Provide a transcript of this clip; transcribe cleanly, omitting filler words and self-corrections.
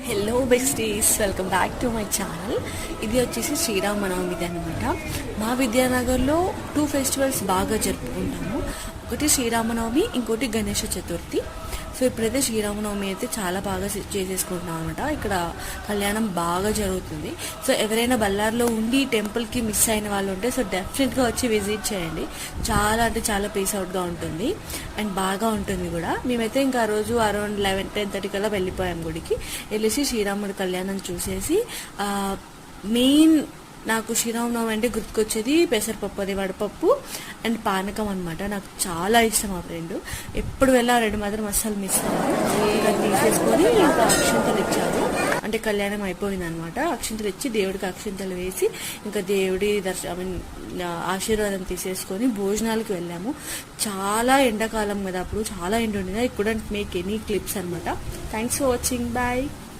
Hello besties, welcome back to my channel. ఇది వచ్చేసి శ్రీరామనవమిది అనమాట. మా విద్యానగర్లో 2 ఫెస్టివల్స్ బాగా జరుపుకుంటాము. ఒకటి శ్రీరామనవమి, ఇంకోటి గణేష చతుర్థి. సో ఇప్పుడైతే శ్రీరామనవమి అయితే చాలా బాగా చేసేసుకుంటున్నాం అనమాట. ఇక్కడ కళ్యాణం బాగా జరుగుతుంది. సో ఎవరైనా బళ్ళార్లో ఉండి టెంపుల్కి మిస్ అయిన వాళ్ళు ఉంటే సో డెఫినెట్గా వచ్చి విజిట్ చేయండి. చాలా అంటే చాలా పీస్ అవుట్గా ఉంటుంది అండ్ బాగా ఉంటుంది కూడా. మేమైతే ఇంకా ఆ రోజు అరౌండ్ 11-10:30 కల్లా వెళ్ళిపోయాం గుడికి. వెళ్ళేసి శ్రీరాముడి కళ్యాణం చూసేసి మెయిన్ నాకు శ్రీరామనవమి అంటే గుర్తుకొచ్చేది పెసరపప్పు, అది వడపప్పు అండ్ పానకం అనమాట. నాకు చాలా ఇష్టం. ఆ ఫ్రెండ్ ఎప్పుడు వెళ్ళా రెండు మాత్రం అస్సలు మిస్ అవ్వదు. ఇంకా తీసేసుకొని ఇంకా అక్షింతలు ఇచ్చారు. అంటే కళ్యాణం అయిపోయింది అనమాట. అక్షింతలు ఇచ్చి దేవుడికి అక్షింతలు వేసి ఇంకా దేవుడి ఆశీర్వాదం తీసేసుకొని భోజనాలకు వెళ్ళాము. చాలా ఎండాకాలం కదా, అప్పుడు చాలా ఎండ ఉండేది. I couldn't make any clips అనమాట. Thanks for watching. బాయ్.